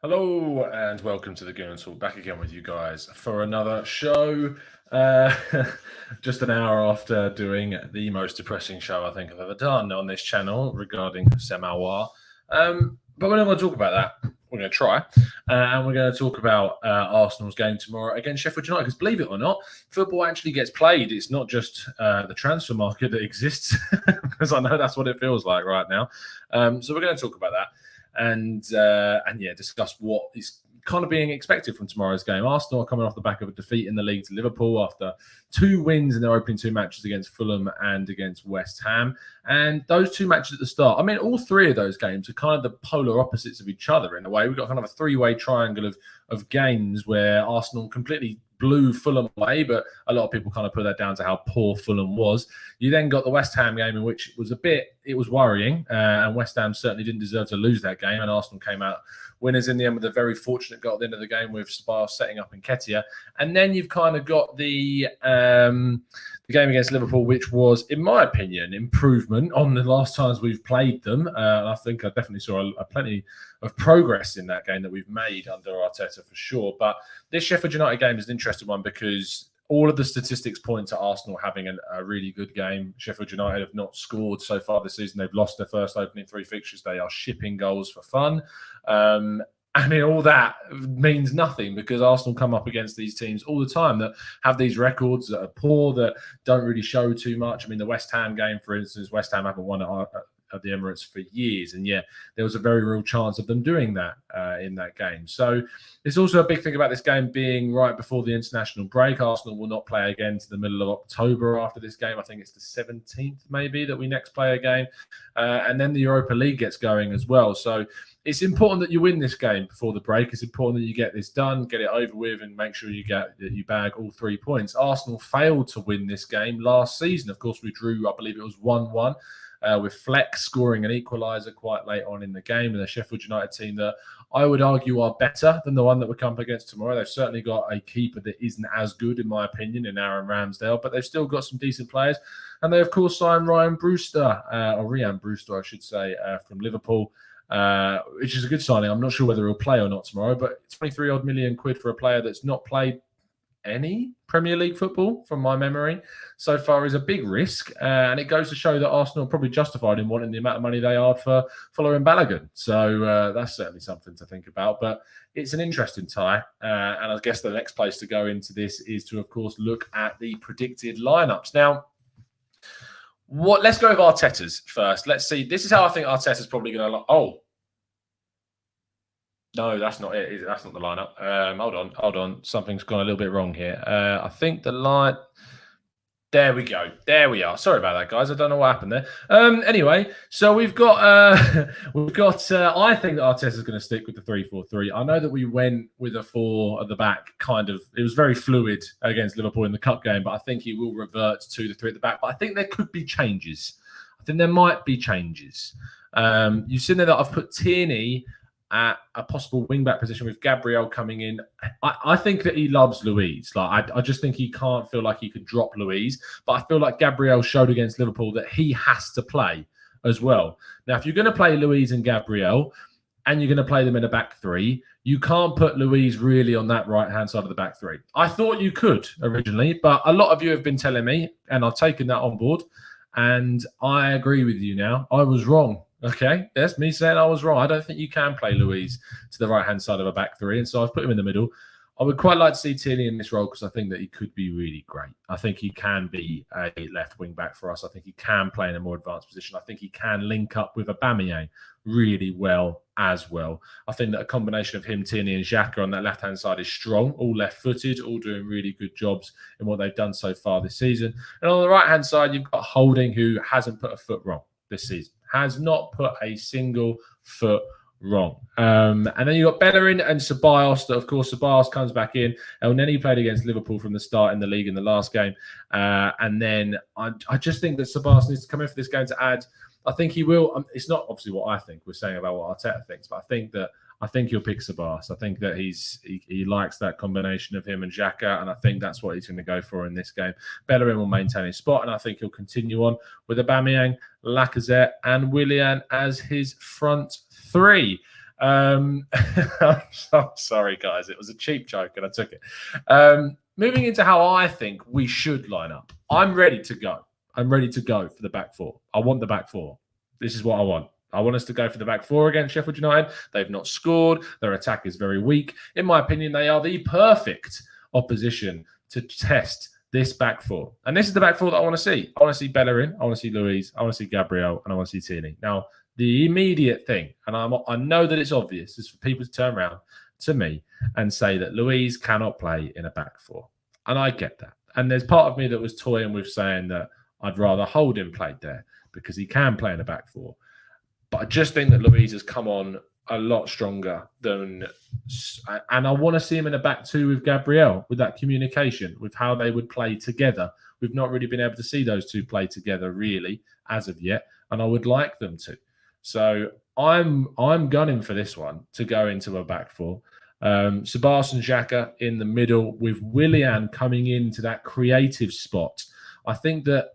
Hello and welcome to the Goon Talk. Back again with you guys for another show. Uh, just an hour after doing the most depressing show I think I've ever done on this channel regarding Sam Alwar. But we're not going to talk about that. We're going to try. And we're going to talk about Arsenal's game tomorrow against Sheffield United. Because believe it or not, football actually gets played. It's not just the transfer market that exists, because I know that's what it feels like right now. So we're going to talk about that. And discuss what is kind of being expected from tomorrow's game. Arsenal are coming off the back of a defeat in the league to Liverpool after 2 wins in their opening 2 matches against Fulham and against West Ham. And those 2 matches at the start, I mean, all 3 of those games are kind of the polar opposites of each other in a way. We've got kind of a 3-way triangle of games where Arsenal completely blew Fulham away, but a lot of people kind of put that down to how poor Fulham was. You then got the West Ham game in which it was worrying, and West Ham certainly didn't deserve to lose that game, and Arsenal came out winners in the end with a very fortunate goal at the end of the game with Spa setting up in Nketiah. And then you've kind of got the game against Liverpool, which was, in my opinion, improvement on the last times we've played them. And I think I definitely saw a plenty of progress in that game that we've made under Arteta for sure. But this Sheffield United game is an interesting one because all of the statistics point to Arsenal having a really good game. Sheffield United have not scored so far this season. They've lost their first opening 3 fixtures. They are shipping goals for fun. I mean, all that means nothing because Arsenal come up against these teams all the time that have these records that are poor, that don't really show too much. I mean, the West Ham game, for instance, West Ham haven't won at the Emirates for years, and yet there was a very real chance of them doing that in that game. So it's also a big thing about this game being right before the international break. Arsenal will not play again to the middle of October after this game. I think it's the 17th maybe that we next play a game, and then the Europa League gets going as well. So it's important that you win this game before the break. It's important that you get this done, get it over with, and make sure you bag all 3 points. Arsenal failed to win this game last season. Of course, we drew, I believe it was 1-1. With Fleck scoring an equaliser quite late on in the game, and the Sheffield United team that I would argue are better than the one that we're coming up against tomorrow. They've certainly got a keeper that isn't as good, in my opinion, in Aaron Ramsdale, but they've still got some decent players. And they, of course, signed Ryan Brewster, or Ryan Brewster, I should say, from Liverpool, which is a good signing. I'm not sure whether he'll play or not tomorrow, but 23-odd million quid for a player that's not played any Premier League football, from my memory, so far is a big risk. And it goes to show that Arsenal are probably justified in wanting the amount of money they are for following Balogun. So that's certainly something to think about. But it's an interesting tie. And I guess the next place to go into this is to, of course, look at the predicted lineups. Now, let's go with Arteta's first. Let's see. This is how I think Arteta's probably going to... No, that's not it. That's not the lineup. Hold on. Something's gone a little bit wrong here. I think the line... There we go. There we are. Sorry about that, guys. I don't know what happened there. Anyway, so we've got... I think that Arteta's going to stick with the 3-4-3. I know that we went with a 4 at the back, kind of. It was very fluid against Liverpool in the cup game, but I think he will revert to the 3 at the back. But I think there could be changes. I think there might be changes. You've seen there that I've put Tierney at a possible wing-back position with Gabriel coming in. I think that he loves Luiz. I just think he can't feel like he could drop Luiz. But I feel like Gabriel showed against Liverpool that he has to play as well. Now, if you're going to play Luiz and Gabriel and you're going to play them in a back 3, you can't put Luiz really on that right-hand side of the back 3. I thought you could originally, but a lot of you have been telling me, and I've taken that on board, and I agree with you now. I was wrong. Okay, that's me saying I was wrong. I don't think you can play Luiz to the right-hand side of a back 3, and so I've put him in the middle. I would quite like to see Tierney in this role because I think that he could be really great. I think he can be a left wing-back for us. I think he can play in a more advanced position. I think he can link up with Aubameyang really well as well. I think that a combination of him, Tierney and Xhaka on that left-hand side is strong, all left-footed, all doing really good jobs in what they've done so far this season. And on the right-hand side, you've got Holding, who hasn't put a foot wrong this season. Has not put a single foot wrong. And then you've got Bellerin and Ceballos. Of course, Ceballos comes back in. El Neni played against Liverpool from the start in the league in the last game. And then I just think that Ceballos needs to come in for this game to add. I think he will. It's not obviously what I think. We're saying about what Arteta thinks, but I think he'll pick Ceballos. I think that he likes that combination of him and Xhaka, and I think that's what he's going to go for in this game. Bellerin will maintain his spot, and I think he'll continue on with Aubameyang, Lacazette, and Willian as his front 3. I'm sorry, guys. It was a cheap joke, and I took it. Moving into how I think we should line up. I'm ready to go. I'm ready to go for the back four. I want the back four. This is what I want. I want us to go for the back four against Sheffield United. They've not scored. Their attack is very weak. In my opinion, they are the perfect opposition to test this back four. And this is the back four that I want to see. I want to see Bellerin. I want to see Luiz. I want to see Gabriel. And I want to see Tierney. Now, the immediate thing, and I know that it's obvious, is for people to turn around to me and say that Luiz cannot play in a back four. And I get that. And there's part of me that was toying with saying that I'd rather Holding played there because he can play in a back four. But I just think that Luiz has come on a lot stronger than, and I want to see him in a back two with Gabriel, with that communication, with how they would play together. We've not really been able to see those two play together really as of yet, and I would like them to. So I'm gunning for this one to go into a back four. Sebastian Xhaka in the middle with Willian coming into that creative spot. I think that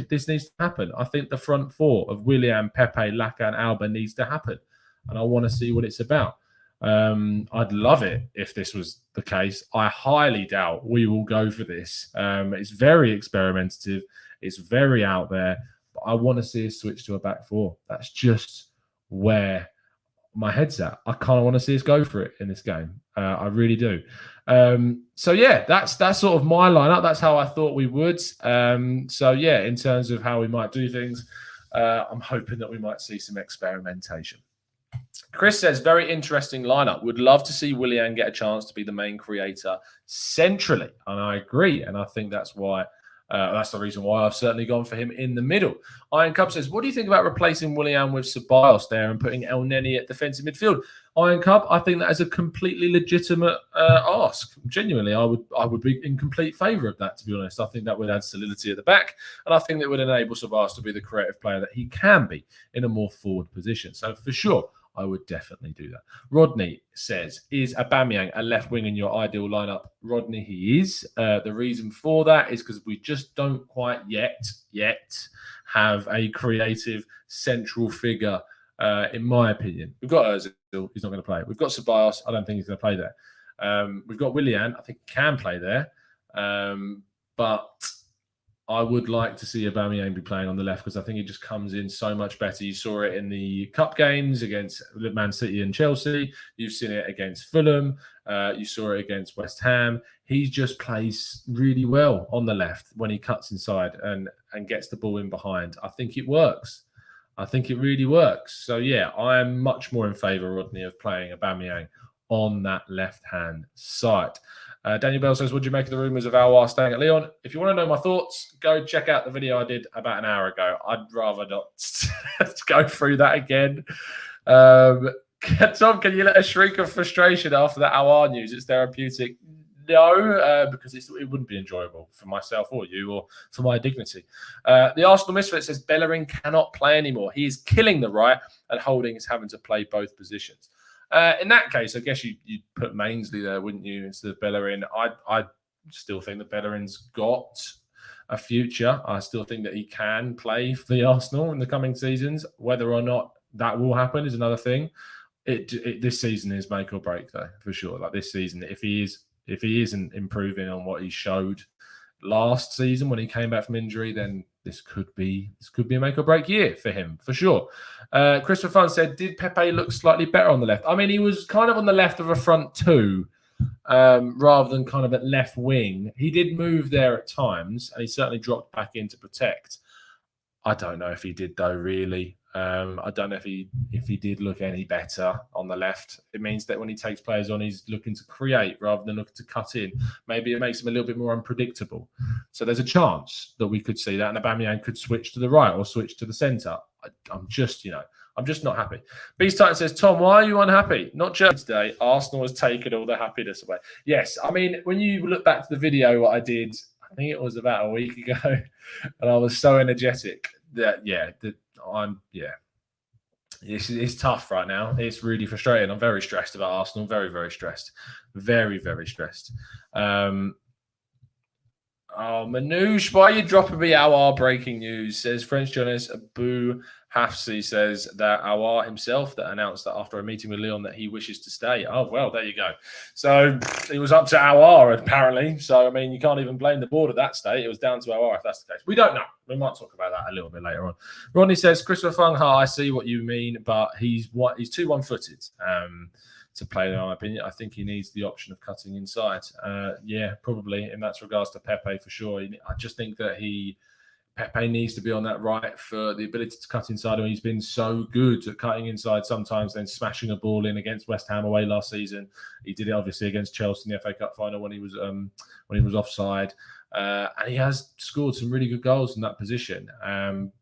this needs to happen. I think the front four of Willian, Pepe, Laka, and Alba needs to happen. And I want to see what it's about. I'd love it if this was the case. I highly doubt we will go for this. It's very experimentative. It's very out there. But I want to see us switch to a back four. That's just where my head's at. I kind of want to see us go for it in this game. I really do. So yeah, that's sort of my lineup. That's how I thought we would. So yeah, in terms of how we might do things, I'm hoping that we might see some experimentation. Chris says, very interesting lineup. Would love to see Willian get a chance to be the main creator centrally. And I agree. And I think that's why that's the reason why I've certainly gone for him in the middle. Iron Cup says, what do you think about replacing Willian with Ceballos there and putting El Neni at defensive midfield? Iron Cup, I think that is a completely legitimate ask. Genuinely, I would be in complete favour of that, to be honest. I think that would add solidity at the back, and I think that would enable Ceballos to be the creative player that he can be in a more forward position. So for sure, I would definitely do that. Rodney says, is Aubameyang a left wing in your ideal lineup? Rodney, he is. The reason for that is because we just don't quite yet have a creative central figure, in my opinion. We've got Ozil, he's not going to play. We've got Ceballos, I don't think he's going to play there. We've got Willian, I think he can play there. But I would like to see Aubameyang be playing on the left because I think he just comes in so much better. You saw it in the cup games against Man City and Chelsea. You've seen it against Fulham. You saw it against West Ham. He just plays really well on the left when he cuts inside and gets the ball in behind. I think it works. I think it really works. So, yeah, I am much more in favour, Rodney, of playing Aubameyang on that left-hand side. Daniel Bell says, what do you make of the rumours of Aouar staying at Lyon? If you want to know my thoughts, go check out the video I did about an hour ago. I'd rather not go through that again. Tom, can you let us shriek of frustration after the Aouar news? It's therapeutic. No, because it wouldn't be enjoyable for myself or you or for my dignity. The Arsenal Misfit says Bellerin cannot play anymore. He is killing the right and Holding is having to play both positions. In that case, I guess you'd put Mainsley there, wouldn't you, instead of Bellerin? I still think that Bellerin's got a future. I still think that he can play for the Arsenal in the coming seasons. Whether or not that will happen is another thing. This season is make or break, though, for sure. Like this season, if he isn't improving on what he showed last season when he came back from injury, then this could be a make or break year for him, for sure. Christopher Fun said, did Pepe look slightly better on the left? I mean, he was kind of on the left of a front two rather than kind of at left wing. He did move there at times and he certainly dropped back in to protect. I don't know if he did, though, really. I don't know if he did look any better on the left. It means that when he takes players on, he's looking to create rather than looking to cut in. Maybe it makes him a little bit more unpredictable. So there's a chance that we could see that, and Aubameyang could switch to the right or switch to the centre. I'm just not happy. Beast Titan says, Tom, why are you unhappy? Not just today. Arsenal has taken all the happiness away. Yes, I mean, when you look back to the video what I did, I think it was about a week ago, and I was so energetic that it's tough right now. It's really frustrating. I'm very stressed about Arsenal. Very, very stressed. Very, very stressed. Oh, Manouche, why are you dropping me our breaking news? Says French journalist Abu Hafsi says that Awar himself that announced that after a meeting with Leon that he wishes to stay. Oh, well, there you go. So it was up to Awar, apparently. So, I mean, you can't even blame the board at that state. It was down to Awar if that's the case. We don't know. We might talk about that a little bit later on. Rodney says, Christopher Fung Ha, I see what you mean, but he's too one-footed. To play, in my opinion, I think he needs the option of cutting inside. Yeah, probably in that regards to Pepe for sure. I just think that Pepe needs to be on that right for the ability to cut inside. He's been so good at cutting inside sometimes, then smashing a ball in against West Ham away last season. He did it obviously against Chelsea in the FA Cup final when he was offside, and he has scored some really good goals in that position.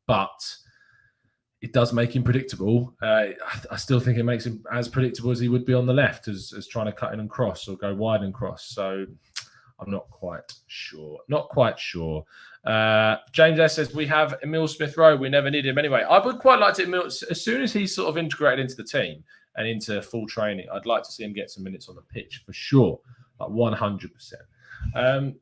But it does make him predictable. I still think it makes him as predictable as he would be on the left, as trying to cut in and cross or go wide and cross. So I'm not quite sure. James S says, we have Emil Smith-Rowe. We never need him anyway. I would quite like to, Emil, as soon as he's sort of integrated into the team and into full training, I'd like to see him get some minutes on the pitch for sure, like 100%.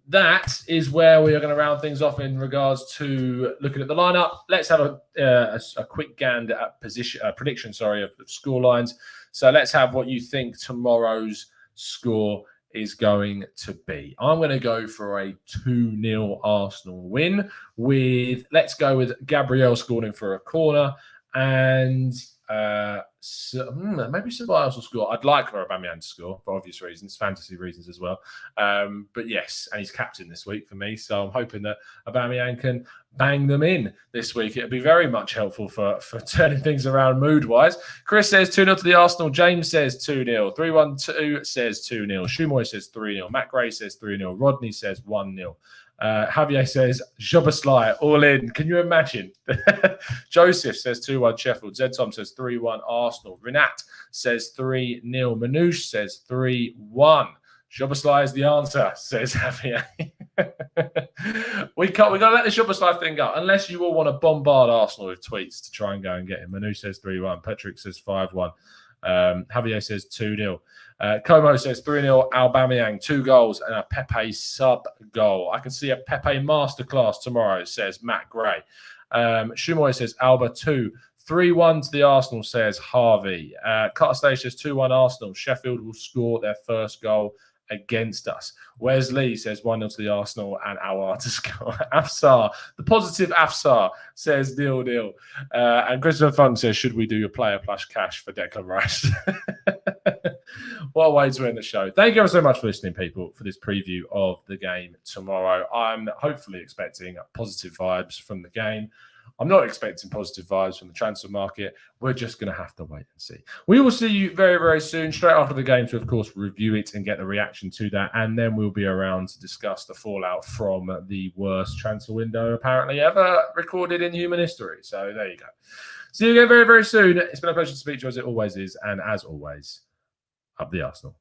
That is where we are going to round things off in regards to looking at the lineup. Let's have a quick gander at prediction of score lines. So let's have what you think tomorrow's score is going to be. I'm going to go for a 2-0 Arsenal win let's go with Gabriel scoring for a corner and maybe Ceballos will score. I'd like Aubameyang to score for obvious reasons, fantasy reasons as well. But yes, and he's captain this week for me, so I'm hoping that Aubameyang can bang them in this week. It'll be very much helpful for turning things around mood-wise. Chris says 2-0 to the Arsenal. James says 2-0. 312 says 2-0. Shumoy says 3-0. Matt Gray says 3-0. Rodney says 1-0. Javier says Jobaslai all in. Can you imagine? Joseph says 2-1 Sheffield. Zed Tom says 3-1 Arsenal. Renat says 3-0. Manouche says 3-1. Jobaslai is the answer, says Javier. we got to let the Jobaslai thing go, unless you all want to bombard Arsenal with tweets to try and go and get him. Manouche says 3-1. Patrick says 5-1. Javier says 2-0. Como says 3-0 Aubameyang, 2 goals and a Pepe sub goal. I can see a Pepe masterclass tomorrow, says Matt Gray. Shumoy says Alba 2. 3-1 to the Arsenal, says Harvey. Carter Stage says 2-1 Arsenal. Sheffield will score their first goal against us. Wesley says 1-0 to the Arsenal and Awar to score. Afsar, the positive Afsar, says 0-0. And Christopher Fung says, should we do a player plus cash for Declan Rice? What a way to end the show. Thank you ever so much for listening, people, for this preview of the game tomorrow. I'm hopefully expecting positive vibes from the game. I'm not expecting positive vibes from the transfer market. We're just going to have to wait and see. We will see you very, very soon, straight after the game to, of course, review it and get the reaction to that. And then we'll be around to discuss the fallout from the worst transfer window apparently ever recorded in human history. So there you go. See you again very, very soon. It's been a pleasure to speak to you, as it always is. And as always, up the Arsenal.